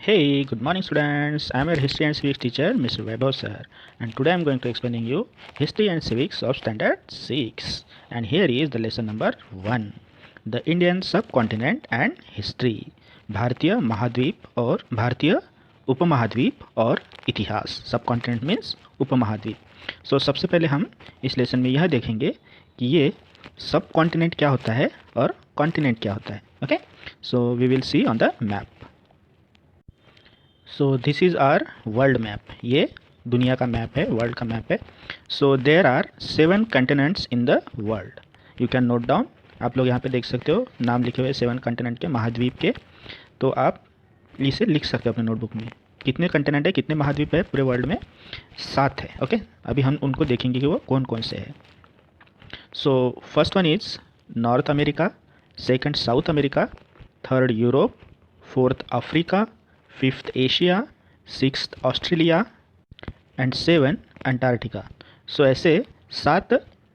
Hey, good morning students. I am your history and civics teacher Mr. Vaibhav sir, and today I am going to explaining you history and civics of standard 6. And here is the lesson number 1. The Indian subcontinent and history. भारतीय महाद्वीप और भारतीय उपमहाद्वीप और इतिहास. Subcontinent means उपमहाद्वीप. सो सबसे पहले हम इस लेसन में यह देखेंगे कि ये सब कॉन्टिनेंट क्या होता है और कॉन्टिनेंट क्या होता है. Okay, so we will see on the map. So this is our world map. ये दुनिया का मैप है, वर्ल्ड का मैप है. So there are 7 continents in the world. You can note down. आप लोग यहाँ पे देख सकते हो नाम लिखे हुए 7 कंटिनेंट के, महाद्वीप के. तो आप इसे लिख सकते हो अपने नोटबुक में. कितने कंटिनेंट है, कितने महाद्वीप है पूरे वर्ल्ड में? 7 है. ओके, अभी हम उनको देखेंगे कि वो कौन कौन से हैं. So first one is North America, second South America, third Europe, fourth Africa, fifth Asia, sixth Australia and 7 Antarctica. सो ऐसे 7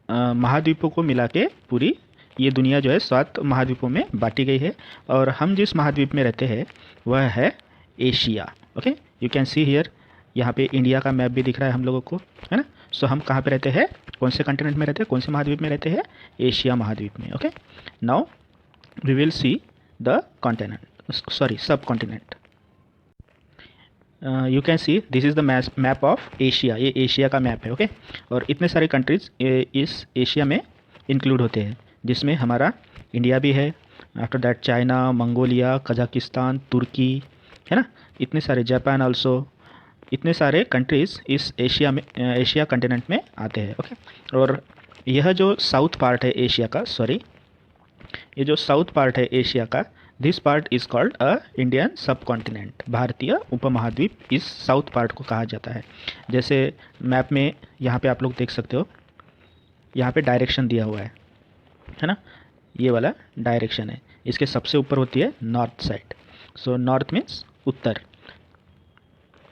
महाद्वीपों को मिला के पूरी ये दुनिया जो है 7 महाद्वीपों में बांटी गई है. और हम जिस महाद्वीप में रहते हैं वह है Asia. Okay, you can see here. यहाँ पे इंडिया का मैप भी दिख रहा है हम लोगों को, है ना. सो हम कहाँ पे रहते हैं, कौन से कंटिनेंट में रहते हैं, कौन से महाद्वीप में रहते हैं? एशिया महाद्वीप में. Okay, now we will see the continent, sorry subcontinent. You can see this is the map of Asia. ये एशिया का मैप है. ओके, और इतने सारे कंट्रीज़ इस एशिया में इंक्लूड होते हैं, जिसमें हमारा इंडिया भी है. After that China, Mongolia, Kazakhstan, तुर्की, है ना. इतने सारे, जापान आल्सो. इतने सारे कंट्रीज़ इस एशिया में, एशिया कंटिनेंट में आते हैं. ओके, और यह जो साउथ पार्ट है एशिया का, सॉरी, ये जो साउथ पार्ट है एशिया का, this part is called a Indian सब कॉन्टिनेंट. भारतीय उपमहाद्वीप इस साउथ पार्ट को कहा जाता है. जैसे मैप में यहाँ पे आप लोग देख सकते हो, यहाँ पे डायरेक्शन दिया हुआ है ना. ये वाला डायरेक्शन है. इसके सबसे ऊपर होती है north side. So north means उत्तर.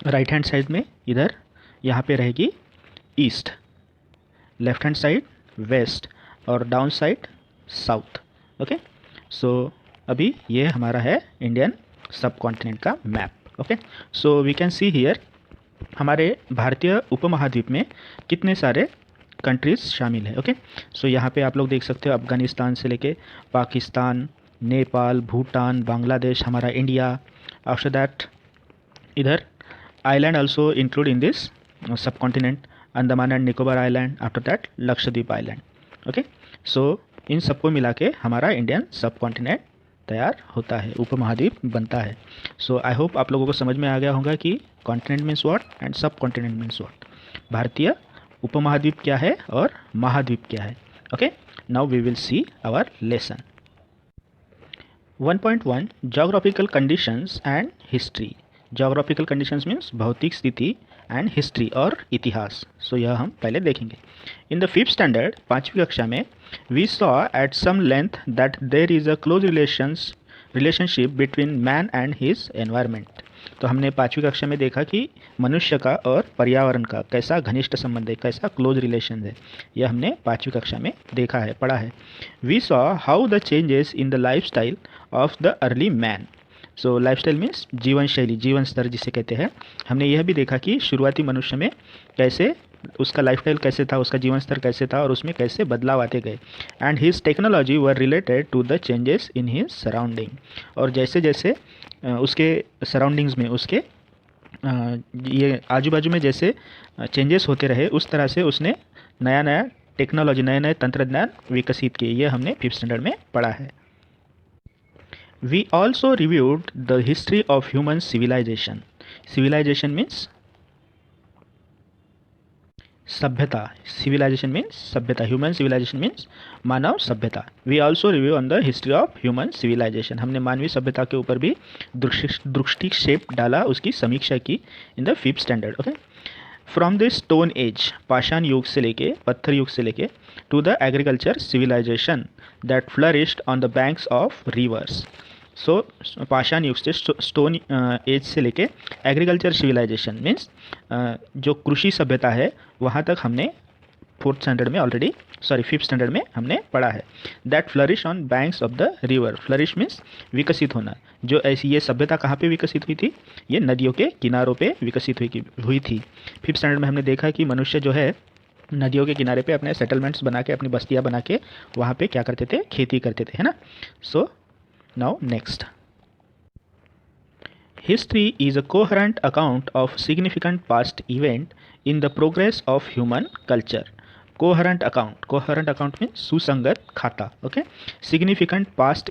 राइट हैंड साइड में इधर यहाँ पे रहेगी east, left hand side west और down side south. Okay, so अभी ये हमारा है इंडियन सब कॉन्टिनेंट का map. Okay, so we can see here हमारे भारतीय उपमहाद्वीप में कितने सारे कंट्रीज़ शामिल है. ओके, सो यहाँ पे आप लोग देख सकते हो अफ़गानिस्तान से लेके पाकिस्तान, नेपाल, भूटान, बांग्लादेश, हमारा इंडिया. आफ्टर दैट इधर island also include in this subcontinent, Andaman and Nicobar island. After that Lakshadweep island. Okay, so इन सबको मिला के हमारा इंडियन सब कॉन्टिनेंट तैयार होता है, उपमहाद्वीप बनता है. सो आई होप आप लोगों को समझ में आ गया होगा कि continent means what and subcontinent means what. भारतीय उपमहाद्वीप क्या है और महाद्वीप क्या है. Okay, now we will see our lesson. 1.1 geographical conditions and history. Geographical conditions means भौतिक स्थिति एंड हिस्ट्री और इतिहास. सो यह हम पहले देखेंगे. इन द 5th स्टैंडर्ड, 5वीं कक्षा में, we saw at some length that there is a close relationship between man and his environment. तो हमने 5वीं कक्षा में देखा कि मनुष्य का और पर्यावरण का कैसा घनिष्ठ संबंध है, कैसा क्लोज रिलेशन है. यह हमने 5वीं कक्षा में देखा है, पढ़ा है. We saw how the changes in the life style of the early man. So life style means जीवन शैली, जीवन स्तर जिसे कहते हैं. हमने यह भी देखा कि शुरुआती मनुष्य में कैसे उसका लाइफ स्टाइल कैसे था, उसका जीवन स्तर कैसे था और उसमें कैसे बदलाव आते गए. And his technology were related to the changes in his surrounding. और जैसे जैसे उसके सराउंडिंग्स में, उसके ये आजू बाजू में जैसे चेंजेस होते रहे, उस तरह से उसने नया नया टेक्नोलॉजी, नए नए तंत्रज्ञान विकसित किए. ये हमने 5th स्टैंडर्ड में पढ़ा है. We also reviewed the history of human civilization. Civilization means सभ्यता. Civilization means सभ्यता. Human civilization means मानव सभ्यता. We also review on the history of human civilization. हमने मानवीय सभ्यता के ऊपर भी दृष्टिक्षेप डाला, उसकी समीक्षा की in the 5th standard. Okay, from the stone age, पाषाण युग से लेके, पत्थर युग से लेके, to the agriculture civilization that flourished on the banks of rivers. So पाषाण युग से, स्टोन एज से लेके एग्रीकल्चर सिविलाइजेशन मीन्स जो कृषि सभ्यता है, वहाँ तक हमने फोर्थ स्टैंडर्ड में ऑलरेडी, सॉरी फिफ्थ स्टैंडर्ड में हमने पढ़ा है। That flourish on banks of the river, flourish means विकसित होना। जो ऐसी ये सभ्यता कहाँ पे विकसित हुई थी, ये नदियों के किनारों पे विकसित हुई थी। फिफ्थ स्टैंडर्ड में हमने देखा कि मनुष्य जो है नदियों के किनारे पे अपने सेटलमेंट्स बना के, अपनी बस्तियाँ बना के वहाँ पे क्या करते थे, खेती करते थे, है ना। So now next, history is a coherent account of significant past event in the progress of human culture. coherent account means सुसंगत खाता, okay. significant past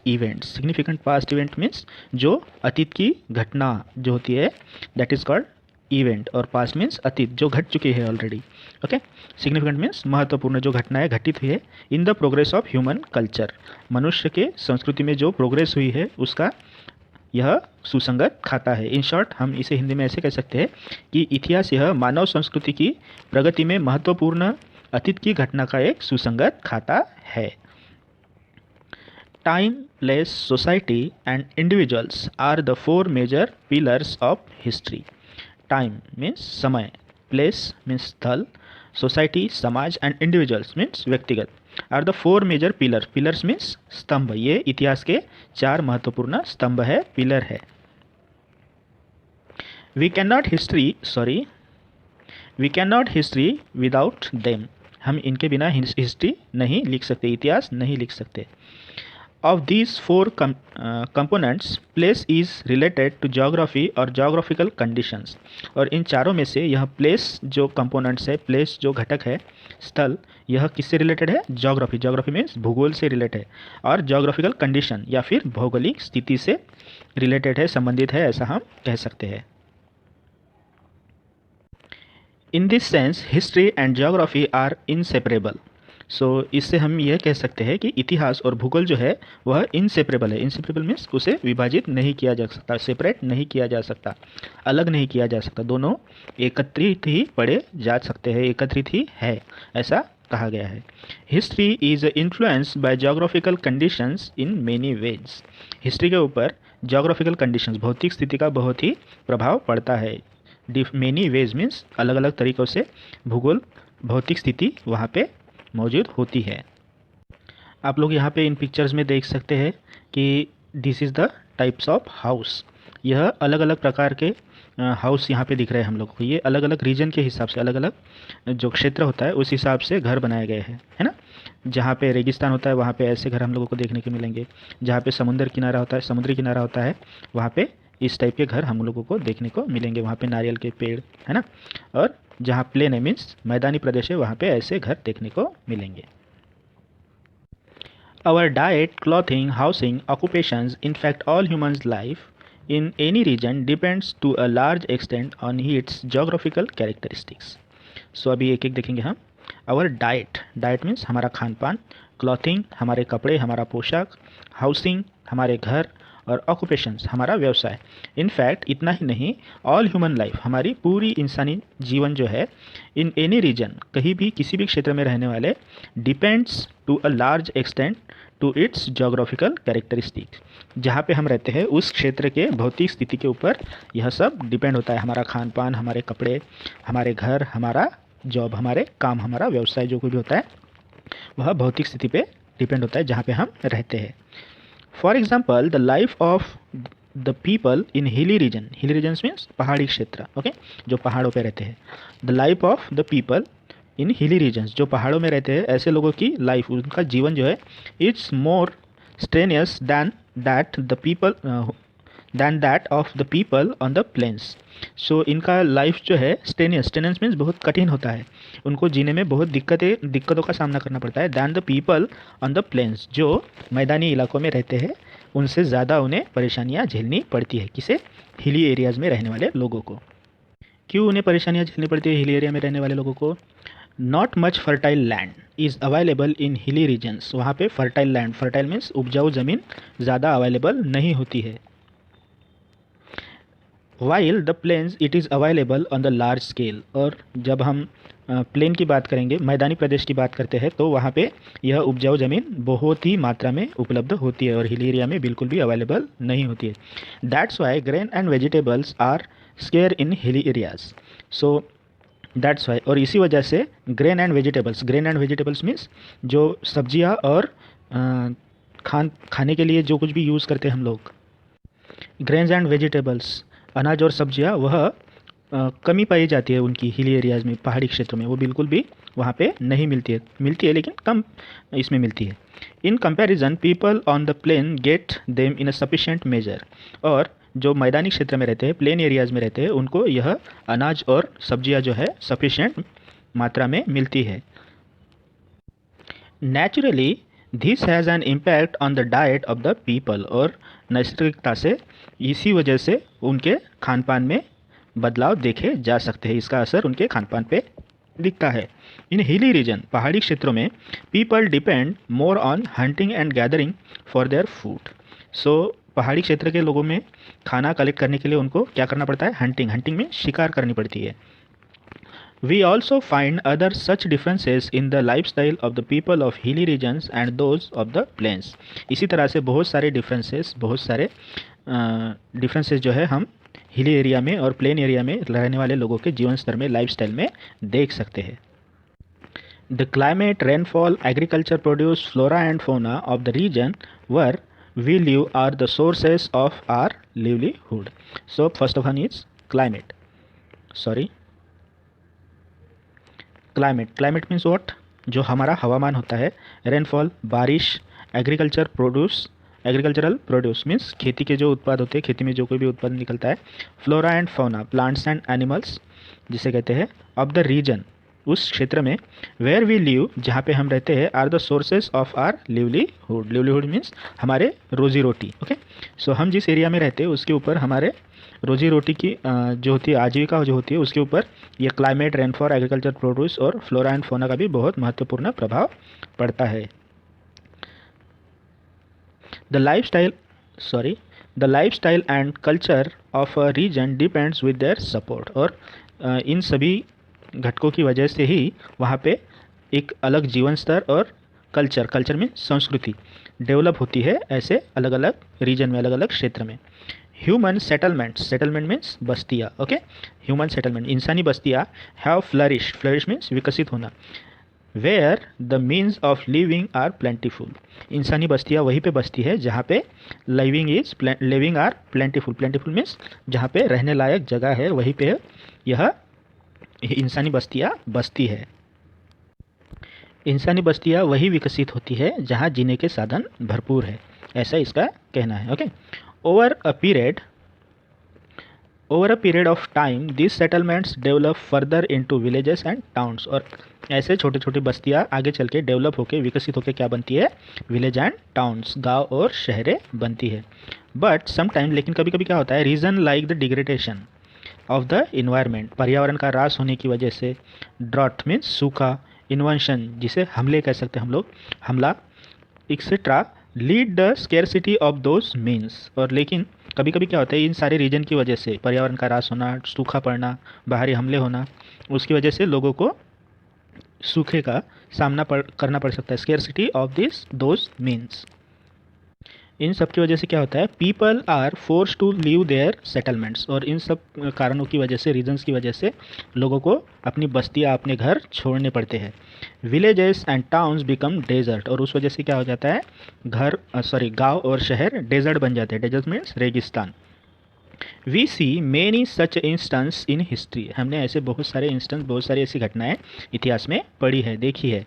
event means जो अतीत की घटना जो होती है, that is called इवेंट, और पास्ट मीन्स अतीत जो घट चुकी है ऑलरेडी, ओके। सिग्निफिकेंट मीन्स महत्वपूर्ण जो घटनाएं घटित हुई है। In the progress of human culture, मनुष्य के संस्कृति में जो प्रोग्रेस हुई है उसका यह सुसंगत खाता है। इन शॉर्ट हम इसे हिंदी में ऐसे कह सकते हैं कि इतिहास यह मानव संस्कृति की प्रगति में महत्वपूर्ण अतीत की घटना का एक सुसंगत खाता है। Timeless society and individuals are the four major pillars of history. Time means समय, प्लेस मीन्स स्थल, सोसाइटी समाज, एंड इंडिविजुअल्स मीन्स व्यक्तिगत are the four major pillars means स्तंभ। ये इतिहास के चार महत्वपूर्ण स्तंभ है, पिलर है। We can not history without them, हम इनके बिना हिस्ट्री नहीं लिख सकते, इतिहास नहीं लिख सकते। Of these four components place is related to geography और ज्योग्राफिकल कंडीशंस, और इन चारों में से यह प्लेस जो कंपोनेंट्स है, प्लेस जो घटक है, स्थल, यह किससे रिलेटेड है, ज्योग्राफी मीन्स भूगोल से रिलेटेड है, और ज्योग्राफिकल कंडीशन या फिर भौगोलिक स्थिति से रिलेटेड है, संबंधित है, ऐसा हम कह सकते हैं। In this sense history and geography are inseparable. So इससे हम यह कह सकते हैं कि इतिहास और भूगोल जो है वह इनसेपरेबल है। इनसेपरेबल मीन्स उसे विभाजित नहीं किया जा सकता, सेपरेट नहीं किया जा सकता, अलग नहीं किया जा सकता, दोनों एकत्रित ही पढ़े जा सकते हैं, एकत्रित ही है, ऐसा कहा गया है। History is influenced by geographical conditions in many ways. History के ऊपर ज्योग्राफिकल कंडीशंस, भौतिक स्थिति का बहुत ही प्रभाव पड़ता है। मेनी वेज मीन्स अलग अलग तरीक़ों से भूगोल, भौतिक स्थिति वहाँ पे मौजूद होती है। आप लोग यहाँ पे इन पिक्चर्स में देख सकते हैं कि this is the types of house. यह अलग अलग प्रकार के हाउस यहाँ पे दिख रहे हैं हम लोग को। ये अलग अलग रीजन के हिसाब से, अलग अलग जो क्षेत्र होता है उस हिसाब से घर बनाए गए हैं, है ना। जहाँ पे रेगिस्तान होता है वहाँ पे ऐसे घर हम लोगों को देखने को मिलेंगे। जहाँ पे समुद्री किनारा होता है वहाँ पे इस टाइप के घर हम लोगों को देखने को मिलेंगे। वहाँ पे नारियल के पेड़, है ना। और जहाँ प्लेन है मीन्स मैदानी प्रदेश है, वहाँ पे ऐसे घर देखने को मिलेंगे। Our diet, clothing, housing, occupations, in fact all humans life in any region depends to a large extent on its geographical characteristics. So अभी एक एक देखेंगे हम। Our diet means हमारा खान पान, clothing हमारे कपड़े, हमारा पोशाक, housing हमारे घर, और occupations हमारा व्यवसाय। इनफैक्ट इतना ही नहीं, ऑल ह्यूमन लाइफ हमारी पूरी इंसानी जीवन जो है, इन एनी रीजन कहीं भी किसी भी क्षेत्र में रहने वाले, depends to a large extent to its geographical characteristics. जहाँ पे हम रहते हैं उस क्षेत्र के भौतिक स्थिति के ऊपर यह सब डिपेंड होता है। हमारा खान पान, हमारे कपड़े, हमारे घर, हमारा जॉब, हमारे काम, हमारा व्यवसाय जो कुछ भी होता है वह भौतिक स्थिति पे डिपेंड होता है जहाँ पे हम रहते हैं। For example the life of the people in hilly regions means पहाड़ी क्षेत्र, ओके, जो पहाड़ों पे रहते हैं। The life of the people in hilly regions, जो पहाड़ों में रहते हैं ऐसे लोगों की लाइफ, उनका जीवन जो है, it's more strenuous than that of the people on the plains. So इनका लाइफ जो है स्ट्रेनियस मीन्स बहुत कठिन होता है, उनको जीने में बहुत दिक्कतों का सामना करना पड़ता है। Then the people on the plains, जो मैदानी इलाकों में रहते हैं उनसे ज़्यादा उन्हें परेशानियाँ झेलनी पड़ती है। किसे? हिली एरियाज़ में रहने वाले लोगों को। क्यों उन्हें परेशानियाँ झेलनी पड़ती है हिली एरिया में रहने वाले लोगों को? Not much fertile land is available in hilly regions. वहाँ पे फर्टाइल लैंड, फर्टाइल मीन्स उपजाऊ ज़मीन, ज़्यादा अवेलेबल नहीं होती है। While the plains it is available on the large scale. और जब हम प्लेन की बात करेंगे, मैदानी प्रदेश की बात करते हैं, तो वहाँ पे यह उपजाऊ ज़मीन बहुत ही मात्रा में उपलब्ध होती है और हिली एरिया में बिल्कुल भी अवेलेबल नहीं होती है। That's why grain and vegetables are scarce in hilly areas. So that's why. और इसी वजह से ग्रेन एंड वेजिटेबल्स मीन्स जो सब्जियां और खाने के लिए जो कुछ भी यूज़ करते हैं हम लोग, ग्रेन्स एंड वेजिटेबल्स, अनाज और सब्जियां, वह कमी पाई जाती है उनकी हिली एरियाज़ में, पहाड़ी क्षेत्रों में वो बिल्कुल भी वहाँ पे नहीं मिलती है लेकिन कम इसमें मिलती है। In comparison people on the plain get them in a sufficient measure. और जो मैदानी क्षेत्र में रहते हैं, प्लेन एरियाज़ में रहते हैं, उनको यह अनाज और सब्जियां जो है सफिशिएंट मात्रा में मिलती है। Naturally this has an impact on the diet of the people. और नैसर्गिकता से इसी वजह से उनके खान पान में बदलाव देखे जा सकते हैं, इसका असर उनके खान पान पे दिखता है। इन हिली रीजन, पहाड़ी क्षेत्रों में, people depend more on hunting and gathering for their food. So पहाड़ी क्षेत्र के लोगों में खाना कलेक्ट करने के लिए उनको क्या करना पड़ता है? हंटिंग में शिकार करनी पड़ती है। We also find other such differences in the lifestyle of the people of hilly regions and those of the plains। इसी तरह से बहुत सारे डिफरेंसेस जो है हम हिली एरिया में और प्लेन एरिया में रहने वाले लोगों के जीवन स्तर में, लाइफस्टाइल में देख सकते हैं। The climate, rainfall, agriculture produce, flora and fauna of the region where we live are the sources of our livelihood। So first of all is climate means what? जो हमारा हवामान होता है, रेनफॉल बारिश, एग्रीकल्चरल प्रोड्यूस मीन्स खेती के जो उत्पाद होते हैं, खेती में जो कोई भी उत्पादन निकलता है, flora and fauna plants and animals जिसे कहते हैं, ऑफ द रीजन उस क्षेत्र में, वेयर वी लिव जहाँ पे हम रहते हैं, are the sources of our livelihood means हमारे रोजी रोटी। ओके, सो हम जिस एरिया में रहते हैं उसके ऊपर हमारे रोजी रोटी की जो होती है, आजीविका जो होती है, उसके ऊपर ये क्लाइमेट, रेनफॉल, एग्रीकल्चर प्रोड्यूस और फ्लोरा एंड फौना का भी बहुत महत्वपूर्ण प्रभाव पड़ता है। The lifestyle and culture of a region depends with their support. और इन सभी घटकों की वजह से ही वहाँ पे एक अलग जीवन स्तर और कल्चर में संस्कृति डेवलप होती है, ऐसे अलग अलग रीजन में, अलग अलग क्षेत्र में। ह्यूमन सेटलमेंट मीन्स बस्तियाँ। ओके, ह्यूमन सेटलमेंट इंसानी बस्तियाँ हैव फ्लरिश मीन्स विकसित होना। Where the means of living are plentiful. इंसानी बस्तियाँ वहीं पे बसती है जहाँ पे लिविंग आर प्लेंटीफुल मीन्स जहाँ पे रहने लायक जगह है, वहीं पे यह इंसानी बस्तियाँ बसती है। इंसानी बस्तियाँ वही विकसित होती है जहाँ जीने के साधन भरपूर है, ऐसा इसका कहना है। Okay, over a period of time this settlements develop further into villages and towns. और ऐसे छोटे छोटे बस्तियाँ आगे चल के डेवलप होके, विकसित होके क्या बनती है? विलेज एंड टाउन्स, गाँव और शहरें बनती है। बट समटाइम, लेकिन कभी कभी क्या होता है, reason like the degradation of the environment, पर्यावरण का ह्रास होने की वजह से, ड्रॉट मीन्स सूखा, इन्वेंशन जिसे हमले कह सकते हैं हम लोग, हमला, etcetera, lead the scarcity of those means. और लेकिन कभी कभी क्या होता है, इन सारे रीजन की वजह से, पर्यावरण का ह्रास होना, सूखा पड़ना, बाहरी हमले होना, उसकी वजह से लोगों को सूखे का सामना करना पड़ सकता है, स्केर्सिटी ऑफ दोज मीन्स। इन सब की वजह से क्या होता है, people are force to leave their settlements. और इन सब कारणों की वजह से, रीजन्स की वजह से लोगों को अपनी बस्तियाँ, अपने घर छोड़ने पड़ते हैं। Villages and towns become desert. और उस वजह से क्या हो जाता है, गांव और शहर डेजर्ट बन जाते हैं। डेजर्ट मीन्स रेगिस्तान। We see many such instance in history. हमने ऐसे बहुत सारे इंस्टेंस, बहुत सारी ऐसी घटनाएं इतिहास में पढ़ी है, देखी है।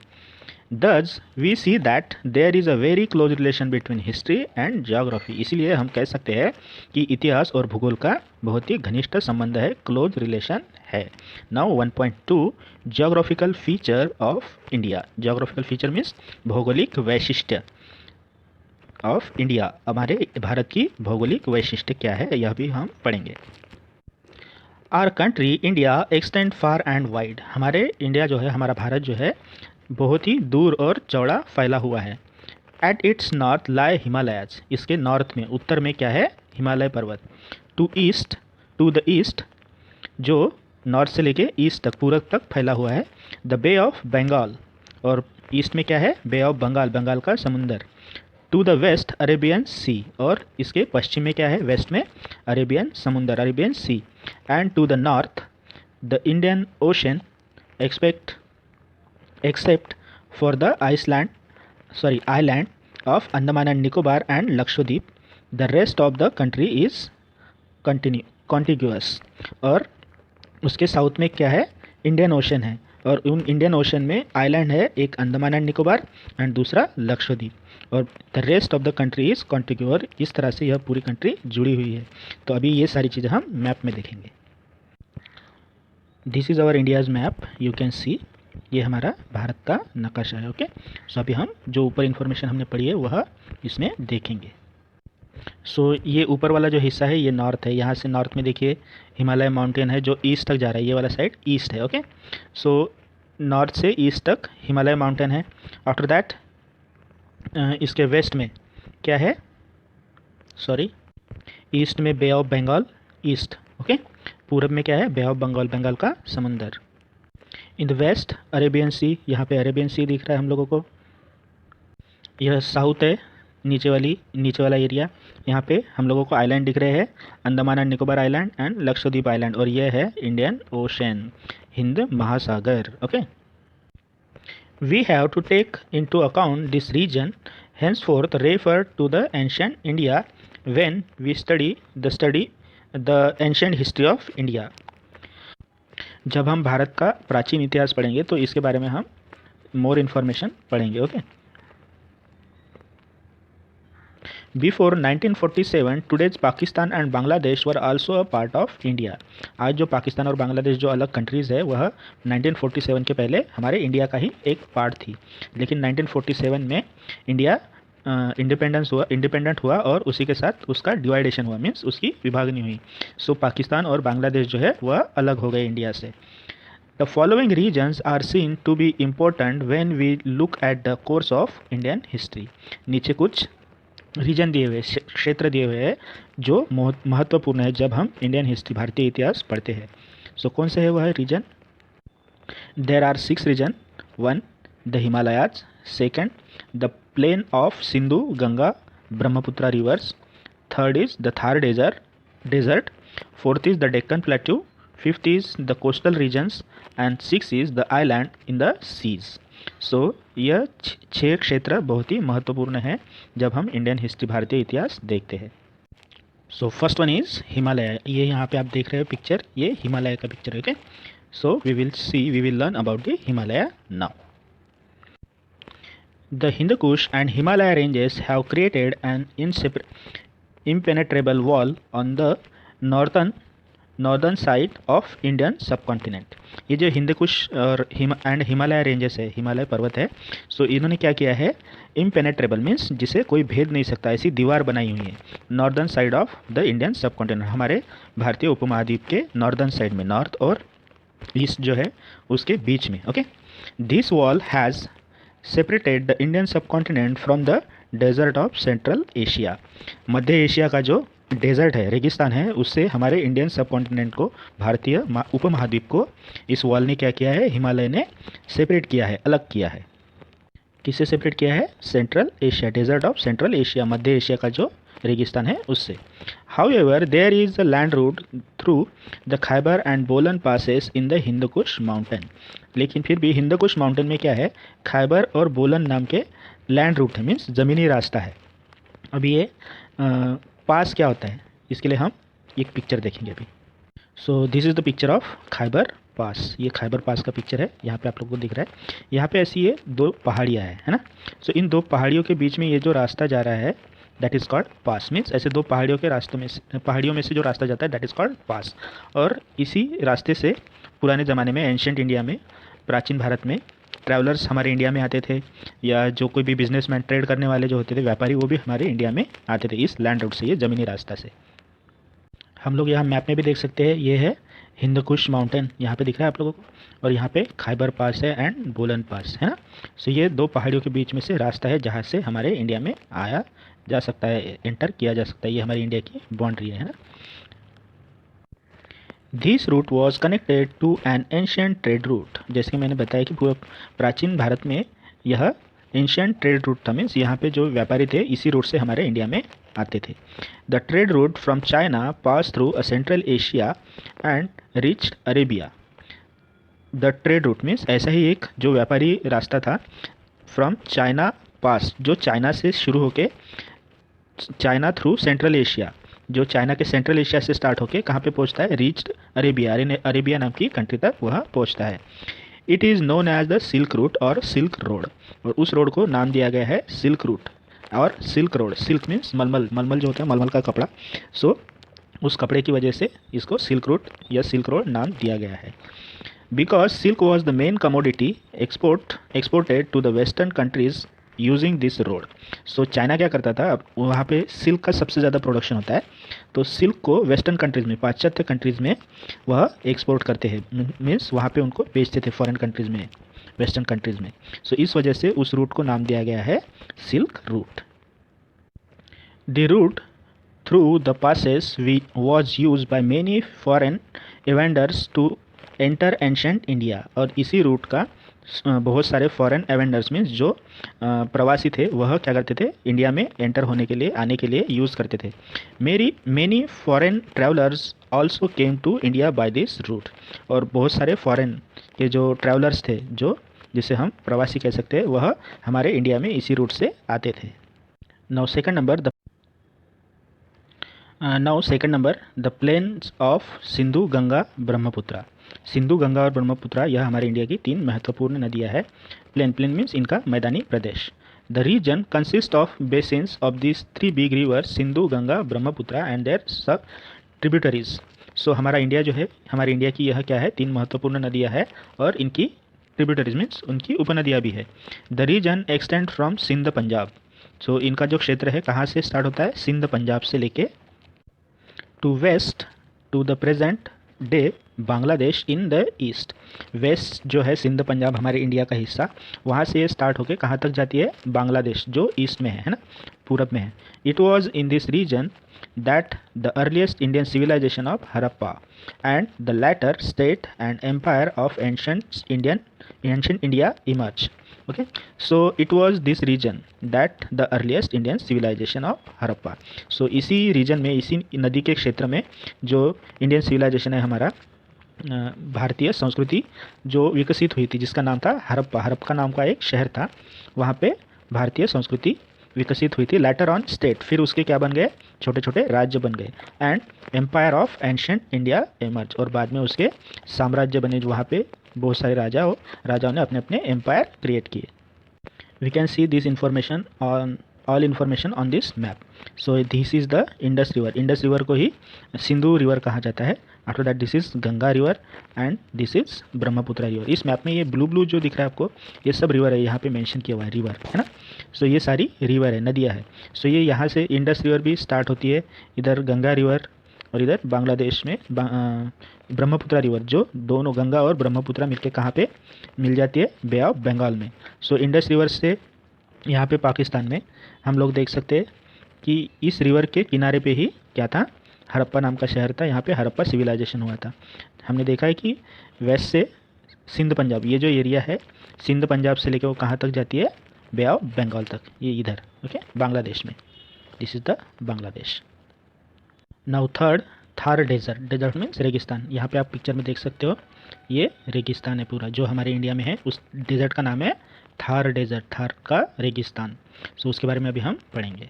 Thus we see that there is a very close relation between history and geography। इसीलिए हम कह सकते हैं कि इतिहास और भूगोल का बहुत ही घनिष्ठ संबंध है, क्लोज रिलेशन है। Now 1.2 geographical feature of India. Geographical feature means भौगोलिक वैशिष्ट्य ऑफ इंडिया, हमारे भारत की भौगोलिक वैशिष्ट्य क्या है, यह भी हम पढ़ेंगे। Our country India extend far and wide. हमारे इंडिया जो है, हमारा भारत जो है, बहुत ही दूर और चौड़ा फैला हुआ है। एट इट्स नॉर्थ लाई हिमालयाज। इसके नॉर्थ में, उत्तर में क्या है, हिमालय पर्वत। टू द ईस्ट, जो नॉर्थ से लेके ईस्ट तक, पूरब तक फैला हुआ है, द बे ऑफ बंगाल। और ईस्ट में क्या है, बे ऑफ बंगाल, बंगाल का समुंदर। To the waste Arabian sea. और इसके पश्चिम में क्या है, वेस्ट में अरेबियन समुंदर, Arabian sea. And to the north the Indian ocean except except for the island of Andaman and Nicobar and Lakshadweep, the rest of the country is contiguous। और उसके south में क्या है, इंडियन ओशन है, और उन Indian ocean में island है, एक अंडमान एंड निकोबार एंड दूसरा लक्षद्वीप, और the rest of the country is contiguous. इस तरह से यह पूरी कंट्री जुड़ी हुई है। तो अभी ये सारी चीज़ें हम मैप में देखेंगे। This is our India's map, you can see, ये हमारा भारत का नक्शा है। ओके, सो अभी हम जो ऊपर इन्फॉर्मेशन हमने पढ़ी है वह इसमें देखेंगे। सो ये ऊपर वाला जो हिस्सा है ये नॉर्थ है। यहाँ से नॉर्थ में देखिए हिमालय माउंटेन है जो ईस्ट तक जा रहा है, ये वाला साइड ईस्ट है। ओके, सो नॉर्थ से ईस्ट तक हिमालय माउंटेन है। आफ्टर दैट इसके वेस्ट में क्या है, सॉरी, ईस्ट में बे ऑफ बंगाल, ईस्ट। ओके, पूरब में क्या है, बे ऑफ बंगाल, बंगाल का समंदर। इन द वेस्ट अरेबियन सी, यहाँ पे अरेबियन सी दिख रहा है हम लोगों को। यह साउथ है, नीचे वाला एरिया। यहाँ पे हम लोगों को आइलैंड दिख रहे हैं, Andaman and Nicobar island and Lakshadweep island, और यह है इंडियन ओशन, हिंद महासागर। Okay, we have to take into account this region henceforth refer to the ancient India when we study the ancient history of India। जब हम भारत का प्राचीन इतिहास पढ़ेंगे तो इसके बारे में हम मोर इन्फॉर्मेशन पढ़ेंगे। Okay, before 1947 today's Pakistan and Bangladesh were also a part of India. आज जो पाकिस्तान और बांग्लादेश जो अलग कंट्रीज़ है वह 1947 के पहले हमारे इंडिया का ही एक पार्ट थी, लेकिन 1947 में इंडिया इंडिपेंडेंट हुआ और उसी के साथ उसका डिवाइडेशन हुआ, मीन्स उसकी विभागनी हुई। सो पाकिस्तान और बांग्लादेश जो है वह अलग हो गए इंडिया से। The following regions are seen to be important when we look at the course of Indian history. नीचे कुछ रीजन दिए हुए, क्षेत्र दिए हुए हैं जो महत्वपूर्ण है जब हम इंडियन हिस्ट्री, भारतीय इतिहास पढ़ते हैं। सो कौन से है वह region? There are 6 region. 1 the Himalayas, 2 the plain of Sindhu Ganga Brahmaputra rivers, 3rd is the Thar desert, 4th is the Deccan plateau, 5th is the coastal regions and 6th is the island in the seas. So यह 6 क्षेत्र बहुत ही महत्वपूर्ण है जब हम Indian history, भारतीय इतिहास देखते हैं। So first one is Himalaya. ये यहाँ पे आप देख रहे हो पिक्चर, ये हिमालय का पिक्चर है। Okay, so we will learn about the Himalaya now. The Hindu Kush and Himalaya ranges have created an impenetrable wall on the northern side of Indian subcontinent। ये जो हिंदू कुश और हिमालय रेंजेस है, हिमालय पर्वत है, सो इन्होंने क्या किया है, इम्पेनेट्रेबल मीन्स जिसे कोई भेद नहीं सकता, ऐसी दीवार बनाई हुई है northern side of the Indian subcontinent, हमारे भारतीय उपमहाद्वीप के नॉर्दर्न साइड में, नॉर्थ और ईस्ट जो है उसके बीच में। Okay, this wall has separated the Indian subcontinent from the desert of central Asia. मध्य एशिया का जो डेजर्ट है, रेगिस्तान है, उससे हमारे इंडियन सबकॉन्टिनेंट को, भारतीय उपमहाद्वीप को इस वॉल ने क्या किया है, हिमालय ने सेपरेट किया है, अलग किया है। किससे सेपरेट किया है? Central Asia, desert of central Asia, मध्य एशिया का जो रेगिस्तान है उससे। However there is a land route through the Khyber and Bolan passes in the Hindu Kush mountain. लेकिन फिर भी हिंदू कुश माउंटेन में क्या है, खैबर और बोलन नाम के लैंड रूट है, मीन्स ज़मीनी रास्ता है। अभी ये पास क्या होता है, इसके लिए हम एक पिक्चर देखेंगे अभी। So this is the picture of Khyber pass. ये खैबर पास का पिक्चर है, यहाँ पे आप लोगों को दिख रहा है। यहाँ पे ऐसी ये 2 पहाड़ियाँ है ना। सो इन 2 पहाड़ियों के बीच में ये जो रास्ता जा रहा है that is called pass, means ऐसे 2 पहाड़ियों के रास्तों में से, पहाड़ियों में से जो रास्ता जाता है दैट इज़ कॉल्ड पास। और इसी रास्ते से पुराने ज़माने में, एंशिएंट इंडिया में, प्राचीन भारत में ट्रैवलर्स हमारे इंडिया में आते थे, या जो कोई भी बिजनेसमैन, ट्रेड करने वाले जो होते थे, व्यापारी, वो भी हमारे इंडिया में आते थे इस लैंड रूट से, ये ज़मीनी रास्ता से। हम लोग यहाँ मैप में भी देख सकते हैं, ये है हिंदू कुश माउंटेन, यहाँ पे दिख रहा है आप लोगों को, और यहाँ पे खैबर पास है एंड बोलन पास है ना। सो ये 2 पहाड़ियों के बीच में से रास्ता है जहाँ से हमारे इंडिया में आया जा सकता है, एंटर किया जा सकता है, ये हमारी इंडिया की बाउंड्री है ना। This route was connected to an ancient trade route. जैसे कि मैंने बताया कि पूरा प्राचीन भारत में यह एंशियंट ट्रेड रूट था, मीन्स यहाँ पे जो व्यापारी थे इसी रूट से हमारे इंडिया में आते थे। The trade route from China pass through a central Asia and reached Arabia. The trade route means ऐसा ही एक जो व्यापारी रास्ता था फ्रॉम चाइना पास, जो चाइना से शुरू होके चाइना थ्रू सेंट्रल एशिया, जो चाइना के सेंट्रल एशिया से स्टार्ट होके कहाँ पे पहुँचता है, रीच्ड अरेबिया, अरेबिया नाम की कंट्री तक वह पहुँचता है। It is known as the silk route और सिल्क रोड, और उस रोड को नाम दिया गया है सिल्क रूट और सिल्क रोड। सिल्क मीन्स मलमल, मलमल जो होता है मलमल का कपड़ा, सो उस कपड़े की वजह से इसको सिल्क रूट या सिल्क रोड नाम दिया गया है। Because silk was the main commodity exported to the western countries using this road. So China क्या करता था, अब वहाँ पे सिल्क का सबसे ज़्यादा प्रोडक्शन होता है, तो सिल्क को वेस्टर्न कंट्रीज़ में, पाश्चात्य कंट्रीज़ में वह एक्सपोर्ट करते हैं, मीन्स वहाँ पे उनको बेचते थे फॉरेन कंट्रीज़ में, वेस्टर्न कंट्रीज़ में। सो इस वजह से उस रूट को नाम दिया गया है silk route. The route through the passes was used by many foreign vendors to enter ancient India। और इसी रूट का बहुत सारे फॉरेन एवेंडर्स मीन्स जो प्रवासी थे वह क्या करते थे, इंडिया में एंटर होने के लिए, आने के लिए यूज़ करते थे। Many foreign travellers also came to India by this route. और बहुत सारे फॉरेन के जो ट्रैवलर्स थे, जो जिसे हम प्रवासी कह सकते हैं, वह हमारे इंडिया में इसी रूट से आते थे। Now second number the plains of Sindhu Ganga Brahmaputra. Sindhu Ganga और ब्रह्मपुत्रा यह हमारे इंडिया की 3 महत्वपूर्ण नदियाँ है। प्लेन मीन्स इनका मैदानी प्रदेश। The region consist of basins of this 3 big rivers Sindhu Ganga Brahmaputra and their sub tributaries. So हमारा इंडिया जो है, हमारे इंडिया की यह क्या है, 3 महत्वपूर्ण नदियाँ है और इनकी ट्रिब्यूटरीज मीन्स उनकी उपनदियाँ भी है। The region extend from Sindh Punjab. So इनका जो क्षेत्र है कहाँ से स्टार्ट होता है, सिंध पंजाब से लेके to west to the present day Bangladesh in the east. West जो है सिंध पंजाब हमारे इंडिया का हिस्सा, वहाँ से ये स्टार्ट होकर कहाँ तक जाती है, बांग्लादेश जो ईस्ट में है ना, पूरब में है। It was in this region that the earliest Indian civilisation of Harappa and the later state and empire of ancient India emerge. Okay, so it was this region that the earliest Indian civilization of Harappa. so इसी reason में, इसी नदी के क्षेत्र में जो Indian civilisation है हमारा, भारतीय संस्कृति जो विकसित हुई थी, जिसका नाम था हरप्पा। हरप्पा नाम का एक शहर था, वहाँ पे भारतीय संस्कृति विकसित हुई थी। लेटर ऑन स्टेट, फिर उसके क्या बन गए, छोटे छोटे राज्य बन गए। And empire of ancient India emerge, और बाद में उसके साम्राज्य बने, जो वहाँ पे बहुत सारे राजाओं ने अपने अपने एम्पायर क्रिएट किए। We can see this information on all information on this map. So this is the Indus river. Indus river को ही सिंधु रिवर कहा जाता है। After that this is Ganga river and this is Brahmaputra river. इस map में ये blue जो दिख रहा है आपको, ये सब रिवर है, यहाँ पे मेंशन किया हुआ है रिवर, है ना। सो ये सारी रिवर है, नदियाँ है। सो ये यहाँ से इंडस रिवर भी स्टार्ट होती है, इधर गंगा रिवर, और इधर बांग्लादेश में ब्रह्मपुत्रा रिवर, जो दोनों गंगा और ब्रह्मपुत्रा मिलके कहाँ पे मिल जाती है, बे ऑफ बंगाल में। सो इंडस रिवर से यहाँ पे पाकिस्तान में हम लोग देख सकते हैं कि इस रिवर के किनारे पे ही क्या था, हड़प्पा नाम का शहर था। यहाँ पे हड़प्पा सिविलाइजेशन हुआ था। हमने देखा है कि वेस्ट से सिंध पंजाब, ये जो एरिया है सिंध पंजाब से लेकर वो कहाँ तक जाती है, बे ऑफ बंगाल तक, ये इधर, ओके, बांग्लादेश में। This is the Bangladesh. Now third, Thar desert. Desert means रेगिस्तान। यहाँ पे आप पिक्चर में देख सकते हो, ये रेगिस्तान है पूरा जो हमारे इंडिया में है। उस डेजर्ट का नाम है थार डेजर्ट, थार का रेगिस्तान। सो उसके बारे में अभी हम पढ़ेंगे।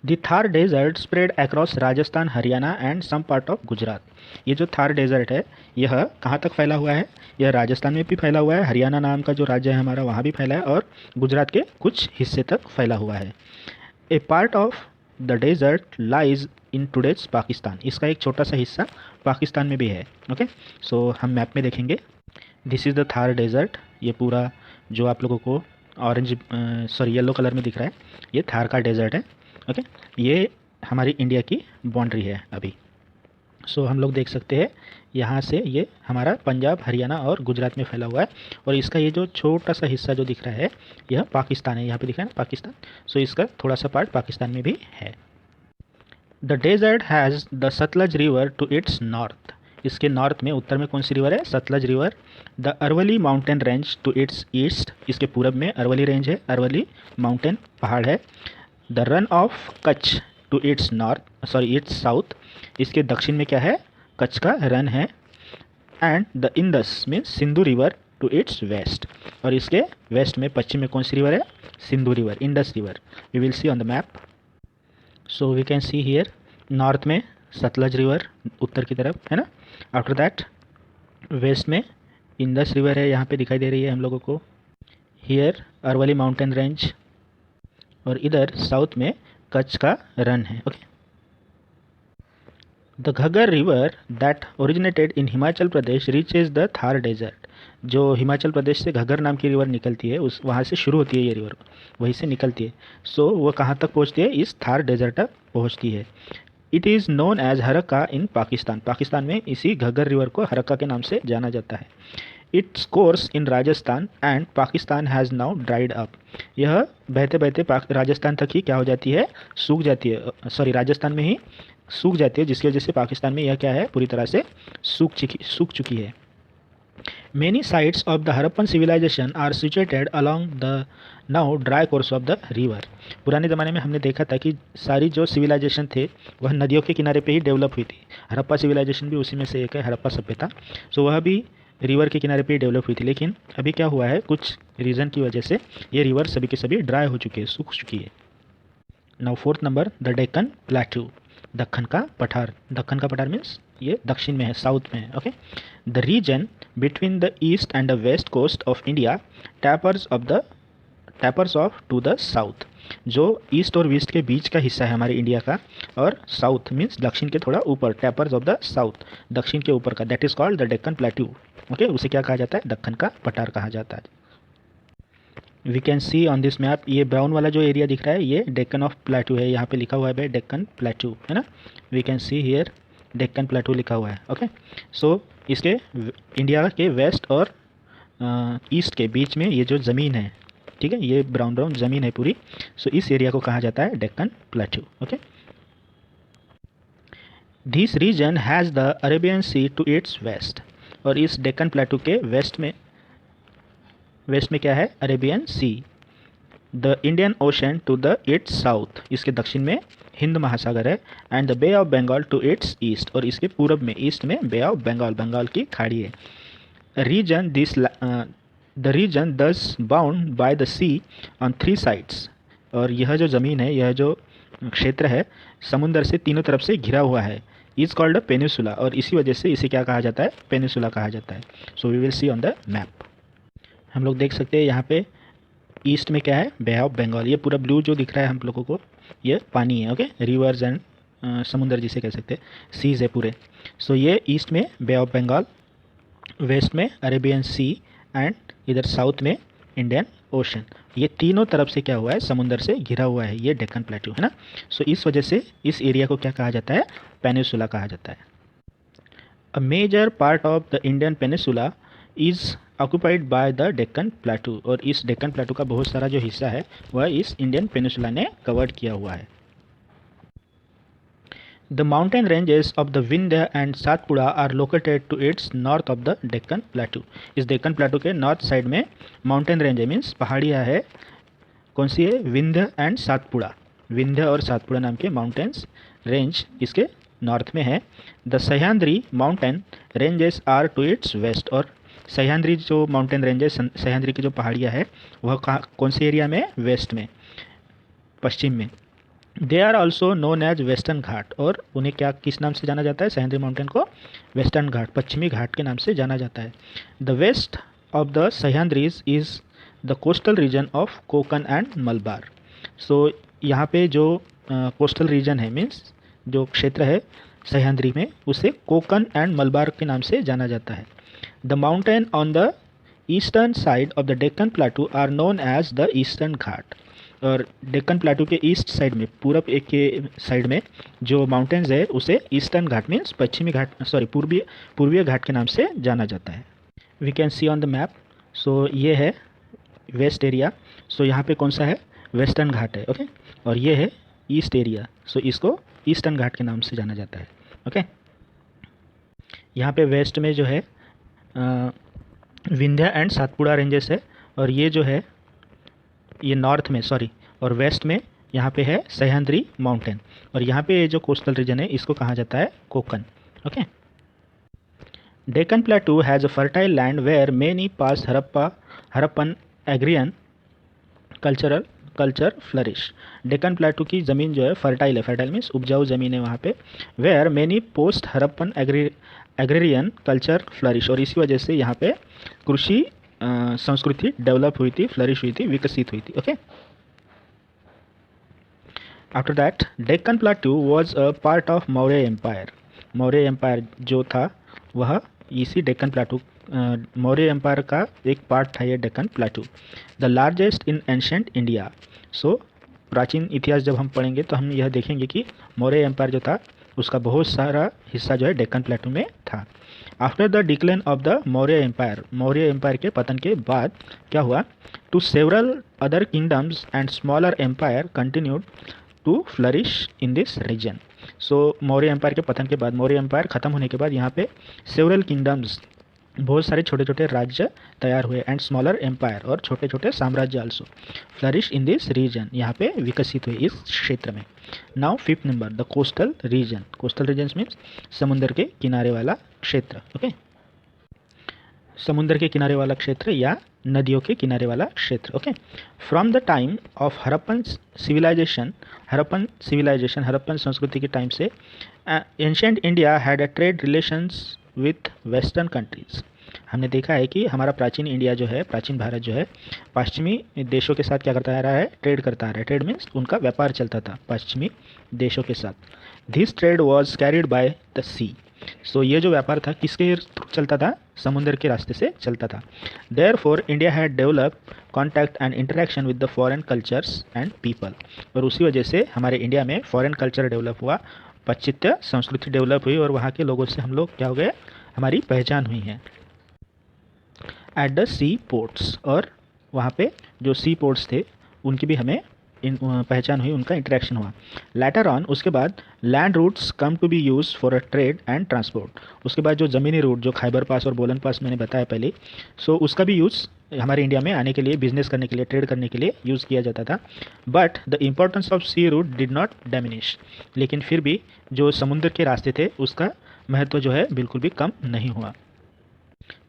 The Thar desert spread across Rajasthan, Haryana and some part of Gujarat. ये जो थार डेजर्ट है यह कहाँ तक फैला हुआ है, यह राजस्थान में भी फैला हुआ है, हरियाणा नाम का जो राज्य है हमारा वहाँ भी फैला है, और गुजरात के कुछ हिस्से तक फैला हुआ है। A part of the desert lies in today's Pakistan. इसका एक छोटा सा हिस्सा पाकिस्तान में भी है। ओके, सो हम मैप में देखेंगे। This is the Thar desert. ये पूरा जो आप लोगों को ऑरेंज येलो कलर में दिख रहा है, ये थार का डेजर्ट है। ओके, ये हमारी इंडिया की बाउंड्री है अभी। सो हम लोग देख सकते हैं यहाँ से ये हमारा पंजाब, हरियाणा और गुजरात में फैला हुआ है, और इसका ये जो छोटा सा हिस्सा जो दिख रहा है यह पाकिस्तान है। यहाँ पे दिख रहा है ना पाकिस्तान। सो इसका थोड़ा सा पार्ट पाकिस्तान में भी है। The desert has the Sutlej river to its north. इसके नॉर्थ में, उत्तर में कौन सी रिवर है, Sutlej river. The Aravalli mountain range to its east. इसके पूरब में अरवली रेंज है, अरवली माउंटेन पहाड़ है। The Rann of Kutch to its north, its south. इसके दक्षिण में क्या है, कच्छ का रन है। And the Indus means Sindhu river to its west, और इसके वेस्ट में पश्चिम में कौन सी रिवर है, Sindhu river, Indus river. We will see on the map. So we can see here north में सतलज रिवर उत्तर की तरफ है ना, आफ्टर दैट वेस्ट में इंडस रिवर है, यहाँ पे दिखाई दे रही है हम लोगों को, हियर अरवली माउंटेन रेंज, और इधर साउथ में कच्छ का रन है। Okay, the Ghaggar river that originated in Himachal Pradesh reaches the Thar desert. जो हिमाचल प्रदेश से घग्गर नाम की रिवर निकलती है, उस वहाँ से शुरू होती है ये रिवर, वहीं से निकलती है। सो वो कहाँ तक पहुँचती है, इस थार डेजर्ट तक पहुँचती है। इट इज़ नोन एज हरक्का इन पाकिस्तान, पाकिस्तान में इसी घग्गर रिवर को हरक्का के नाम से जाना जाता है। Its course in Rajasthan and Pakistan has now dried up. यह बहते बहते राजस्थान तक ही क्या हो जाती है, सूख जाती है, सॉरी राजस्थान में ही सूख जाती है, जिसकी वजह से पाकिस्तान में यह क्या है, पूरी तरह से सूख चुकी है। Many sites of the Harappan civilization are situated along the now dry course of the river। पुराने ज़माने में हमने देखा था कि सारी जो सिविलाइजेशन थे वह नदियों के किनारे पे ही डेवलप हुई थी। हड़प्पा सिविलाइजेशन भी उसी में से एक है, हड़प्पा सभ्यता। सो वह भी रिवर के किनारे पे ही डेवलप हुई थी, लेकिन अभी क्या हुआ है, कुछ रीज़न की वजह से ये रिवर सभी के सभी ड्राई हो चुकी है, सूख चुकी है। Now fourth number, the Deccan plateau, Deccan का पठार। दक्कन का पठार मीन्स ये दक्षिण में है, साउथ में है। Okay, the region between the east and the west coast of India tapers off to the south. जो ईस्ट और वेस्ट के बीच का हिस्सा है हमारे इंडिया का, और साउथ मीन्स दक्षिण के थोड़ा ऊपर, टैपर्स ऑफ द साउथ, दक्षिण के ऊपर का, that is called the Deccan plateau. Okay, उसे क्या कहा जाता है, दक्कन का पठार कहा जाता है। We can see on this map, ये ब्राउन वाला जो एरिया दिख रहा है ये डेक्कन ऑफ प्लेट्यू है, यहाँ पे लिखा हुआ है डेक्कन प्लेट्यू, है ना। We can see here Deccan plateau लिखा हुआ है। ओके, सो इसके इंडिया के वेस्ट और ईस्ट के बीच में ये जो ज़मीन है, ठीक है, ये ब्राउन ब्राउन ज़मीन है पूरी। सो इस एरिया को कहा जाता है Deccan plateau. Okay, this region has the Arabian sea to its west, और इस डेक्कन प्लेट्यू के वेस्ट में क्या है, Arabian sea. The Indian ocean to the its south, इसके दक्षिण में हिंद महासागर है, and the bay of Bengal to its east, और इसके पूरब में, ईस्ट में बे ऑफ बंगाल, बंगाल की खाड़ी है। The region thus bound by the sea on 3 sides, और यह जो ज़मीन है, यह जो क्षेत्र है, समुंदर से तीनों तरफ से घिरा हुआ है। इज कॉल्ड अ पेनिसुला, और इसी वजह से इसे क्या कहा जाता है, पेनिसुला कहा जाता है। So we will see on the map. हम लोग देख सकते हैं यहाँ पे ईस्ट में क्या है, बे ऑफ बंगाल, ये पूरा ब्लू जो दिख रहा है हम लोगों को, ये पानी है। ओके, रिवर्स एंड समुंदर जिसे कह सकते हैं, सीज है पूरे। सो ये ईस्ट में बे ऑफ बंगाल, वेस्ट में अरेबियन सी, एंड इधर साउथ में इंडियन ओशन, ये तीनों तरफ से क्या हुआ है, समुंदर से घिरा हुआ है ये डेक्कन प्लेट्यू, है ना। सो इस वजह से इस एरिया को क्या कहा जाता है, पेनिसुला कहा जाता है। A major part of the Indian peninsula is occupied by the Deccan plateau, और इस डेक्कन प्लेट्यू का बहुत सारा जो हिस्सा है वह इस इंडियन पेनिसुला ने कवर्ड किया हुआ है। The mountain ranges of the Vindhya and Satpura are located to its north of the Deccan plateau. इस डेक्कन प्लेट्यू के नॉर्थ साइड में माउंटेन रेंज है, मीन्स पहाड़ियाँ है, कौन सी है, विंध्य एंड सातपुड़ा, विंध्य और सातपुड़ा नाम के माउंटेन्स रेंज इसके नॉर्थ में है। The Sahyadri mountain ranges are to its west, और सह्याद्री जो माउंटेन रेंज है, सह्याद्री की जो पहाड़ियाँ है वह कौन से एरिया में, वेस्ट में, पश्चिम में। They are also known as western Ghat, और उन्हें क्या, किस नाम से जाना जाता है, सह्याद्री माउंटेन को वेस्टर्न घाट, पश्चिमी घाट के नाम से जाना जाता है। The west of the Sahyadris is the coastal region of Konkan and Malabar. So यहाँ पे जो कोस्टल रीजन है, मीन्स जो क्षेत्र है सह्याद्री में, उसे कोकन एंड मलबार के नाम से जाना जाता है। The mountain on the eastern side of the Deccan plateau are known as the eastern Ghat, और डेक्कन प्लेट्यू के ईस्ट साइड में, पूरब एक के साइड में जो माउंटेन्स है उसे ईस्टर्न घाट मीन्स पश्चिमी घाट, सॉरी पूर्वीय घाट के नाम से जाना जाता है। We can see on the map. So ये है वेस्ट एरिया, सो यहाँ पे कौन सा है, वेस्टर्न घाट है। ओके, और ये है ईस्ट एरिया, सो इसको ईस्टर्न घाट के नाम से जाना जाता है। ओके, यहाँ पे वेस्ट में जो है विंध्या एंड सातपुड़ा रेंजेस है, और ये जो है ये नॉर्थ में, सॉरी, और वेस्ट में यहाँ पे है सह्याद्री माउंटेन, और यहाँ पे जो कोस्टल रीजन है इसको कहा जाता है Konkan. Okay, Deccan Plateau has a fertile land where many past Harappan agrarian cultural culture flourish. Deccan प्लेटू की ज़मीन जो है फर्टाइल है, फर्टाइल मीन्स उपजाऊ ज़मीन है वहाँ पे। Where many post Harappan agrarian culture flourish, और इसी वजह से यहाँ पे कृषि संस्कृति डेवलप हुई थी, फ्लरिश हुई थी, विकसित हुई थी। Okay, after that Deccan plateau was a part of Maurya empire. Maurya empire जो था वह इसी डेक्कन प्लेटू, मौर्य एम्पायर का एक पार्ट था ये Deccan plateau. The largest in ancient India. So प्राचीन इतिहास जब हम पढ़ेंगे तो हम यह देखेंगे कि मौर्य एम्पायर जो था उसका बहुत सारा हिस्सा जो है डेक्कन प्लेटू में था। After the decline of the Maurya empire, Maurya empire के पतन के बाद क्या हुआ, to several other kingdoms and smaller empire continued to flourish in this region. So Maurya empire के पतन के बाद, मौर्य एम्पायर ख़त्म होने के बाद यहाँ पे सेवरल किंगडम्स, बहुत सारे छोटे छोटे राज्य तैयार हुए, एंड स्मॉलर एम्पायर, और छोटे छोटे साम्राज्य also flourish in this region, यहाँ पे विकसित हुए इस क्षेत्र में। Now fifth number, the coastal region. Coastal region means समुद्र के किनारे वाला क्षेत्र। ओके, समुद्र के किनारे वाला क्षेत्र या नदियों के किनारे वाला क्षेत्र। Okay, from the time of Harappan civilization, Harappan संस्कृति के टाइम से ancient India had a trade relations with western countries. हमने देखा है कि हमारा प्राचीन इंडिया जो है, प्राचीन भारत जो है, पश्चिमी देशों के साथ क्या करता आ रहा है, ट्रेड करता आ रहा है। ट्रेड मीन्स उनका व्यापार चलता था पश्चिमी देशों के साथ। This trade was carried by the sea. So ये जो व्यापार था किसके थ्रू चलता था, समुद्र के रास्ते से चलता था। Therefore India had develop contact and interaction with the foreign cultures and people, और उसी वजह से हमारे इंडिया में फॉरेन कल्चर डेवलप हुआ, पाश्चात्य संस्कृति डेवलप हुई, और वहाँ के लोगों से हम लोग क्या हो गए, हमारी पहचान हुई है। एट द सी पोर्ट्स, और वहाँ पे जो सी पोर्ट्स थे उनकी भी हमें पहचान हुई, उनका इंटरेक्शन हुआ। लेटर ऑन, उसके बाद land routes come to be use for a trade and transport. उसके बाद जो ज़मीनी रूट, जो खैबर पास और बोलन पास मैंने बताया पहले, सो उसका भी यूज़ हमारे इंडिया में आने के लिए, बिजनेस करने के लिए, ट्रेड करने के लिए यूज़ किया जाता था। But the importance of sea route did not diminish, लेकिन फिर भी जो समुद्र के रास्ते थे उसका महत्व जो है बिल्कुल भी कम नहीं हुआ।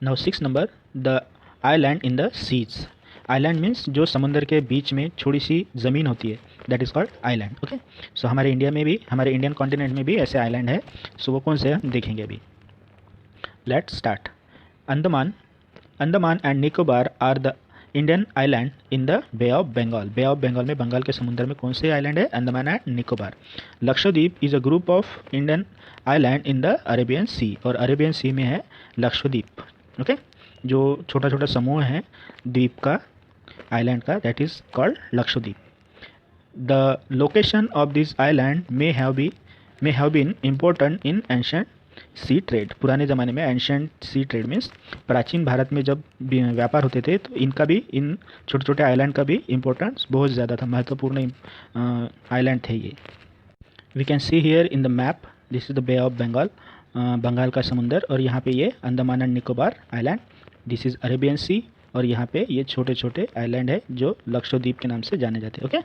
Now six number, the island in the seas. Island means जो समुद्र के बीच में छोटी सी ज़मीन होती है, that is called island. Okay, so हमारे इंडिया में भी, हमारे इंडियन कॉन्टिनेंट में भी ऐसे आइलैंड है। सो वो कौन से हम देखेंगे अभी। Let's start. Andaman and Nicobar are the Indian island in the bay of Bengal. Bay of Bengal में, बंगाल के समुद्र में कौन से आइलैंड है, Andaman and Nicobar. Lakshadweep is a group of Indian island in the Arabian sea, और अरेबियन सी में है लक्षद्वीप। ओके, जो छोटा छोटा समूह है द्वीप का, आइलैंड का, that is called Lakshadweep. The location of this island may have been important in ancient sea trade. पुराने ज़माने में एंशिएंट सी ट्रेड मीन्स प्राचीन भारत में जब व्यापार होते थे तो इनका भी, इन छोटे छोटे आइलैंड का भी इम्पोर्टेंस बहुत ज़्यादा था, महत्वपूर्ण आइलैंड थे ये। We can see here in the map, this is the bay of Bengal, Bengal का समुंदर, और यहाँ पे ये Andaman and Nicobar island, this is Arabian sea, और यहाँ पे ये छोटे छोटे आइलैंड है जो लक्षद्वीप के नाम से जाने जाते हैं। Okay,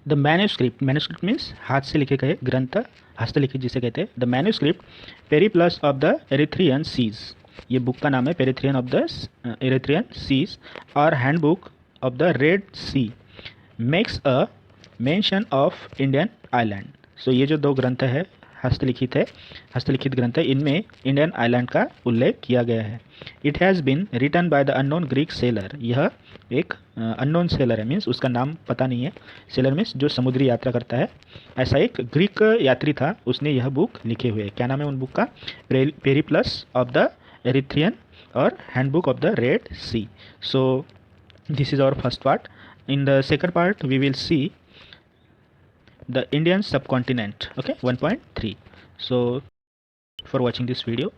the manuscript, manuscript means हाथ से लिखे गए ग्रंथ, हस्तलिखित जिसे कहते हैं। The manuscript periplus of the Erythraean seas, ये बुक का नाम है, पेरिथ्रियन ऑफ द एरिथ्रियन सीज, और handbook of the red sea makes a mention of Indian island. So ये जो दो ग्रंथ है, हस्तलिखित ग्रंथ है, इनमें इंडियन आइलैंड का उल्लेख किया गया है। It has been written by the unknown Greek sailor, यह एक अननोन सेलर है, मीन्स उसका नाम पता नहीं है, सेलर मीन्स जो समुद्री यात्रा करता है, ऐसा एक ग्रीक यात्री था, उसने यह बुक लिखे हुए। क्या नाम है उन बुक का, पेरिप्लस ऑफ द एरिथ्रियन और handbook of the red Sea. So this is our first part. In the second part we will see the Indian subcontinent, okay, 1.3. So for watching this video,